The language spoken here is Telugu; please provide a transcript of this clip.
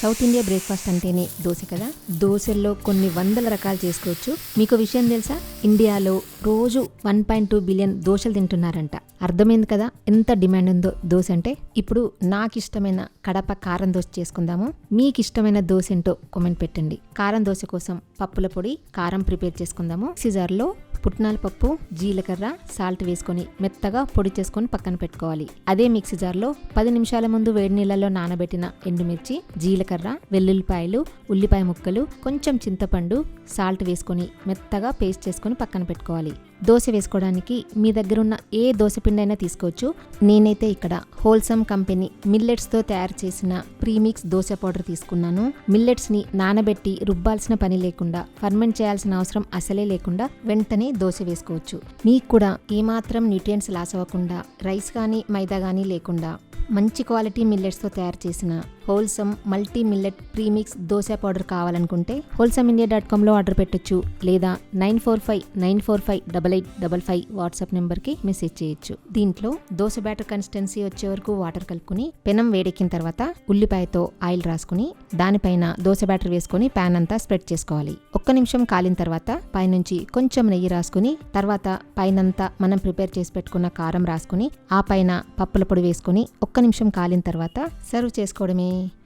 సౌత్ ఇండియా బ్రేక్ఫాస్ట్ అంటేనే దోశ కదా. దోశల్లో కొన్ని వందల రకాలు చేసుకోవచ్చు. మీకు విషయం తెలుసా, ఇండియాలో రోజు 1.2 బిలియన్ దోశలు తింటున్నారంట. అర్థమైంది కదా ఎంత డిమాండ్ ఉందో దోశ అంటే. ఇప్పుడు నాకు ఇష్టమైన కడప కారం దోశ చేసుకుందాము. మీకు ఇష్టమైన దోశ ఏంటో కామెంట్ పెట్టండి. కారం దోశ కోసం పప్పుల పొడి, కారం ప్రిపేర్ చేసుకుందాము. సిజర్లో పుట్నాల పప్పు, జీలకర్ర, సాల్ట్ వేసుకొని మెత్తగా పొడి చేసుకొని పక్కన పెట్టుకోవాలి. అదే మిక్సీ జార్లో 10 నిమిషాల ముందు వేడి నీళ్ళలో నానబెట్టిన ఎండుమిర్చి, జీలకర్ర, వెల్లుల్లిపాయలు, ఉల్లిపాయ ముక్కలు, కొంచెం చింతపండు, సాల్ట్ వేసుకొని మెత్తగా పేస్ట్ చేసుకొని పక్కన పెట్టుకోవాలి. దోశ వేసుకోవడానికి మీ దగ్గర ఉన్న ఏ దోశ పిండి అయినా తీసుకోవచ్చు. నేనైతే ఇక్కడ హోల్సమ్ కంపెనీ మిల్లెట్స్తో తయారు చేసిన ప్రీమిక్స్ దోశ పౌడర్ తీసుకున్నాను. మిల్లెట్స్ని నానబెట్టి రుబ్బాల్సిన పని లేకుండా, ఫర్మెంట్ చేయాల్సిన అవసరం అసలే లేకుండా వెంటనే దోశ వేసుకోవచ్చు. మీకు కూడా ఏమాత్రం న్యూట్రియంట్స్ లాస్ అవ్వకుండా, రైస్ కానీ మైదా కానీ లేకుండా మంచి క్వాలిటీ మిల్లెట్స్తో తయారు చేసిన wholesome multi millet premix dosa powder కావాలనుకుంటే wholesameindia.comలో ఆర్డర్ పెట్టొచ్చు, లేదా 9459458855 వాట్సాప్ నెంబర్కి మెసేజ్ చేయొచ్చు. దీంట్లో దోశ బ్యాటర్ కన్సిస్టెన్సీ వచ్చే వరకు వాటర్ కలుపుకుని పెనం వేడెక్కిన తర్వాత ఉల్లిపాయతో ఆయిల్ రాసుకుని దానిపైన దోశ బ్యాటర్ వేసుకుని ప్యాన్ అంతా స్ప్రెడ్ చేసుకోవాలి. 1 నిమిషం కాలిన తర్వాత పైనుంచి కొంచెం నెయ్యి రాసుకుని, తర్వాత పైనంతా మనం ప్రిపేర్ చేసి పెట్టుకున్న కారం రాసుకుని, ఆ పైన పప్పుల పొడి వేసుకుని 1 నిమిషం కాలిన తర్వాత సర్వ్ చేసుకోవడమే.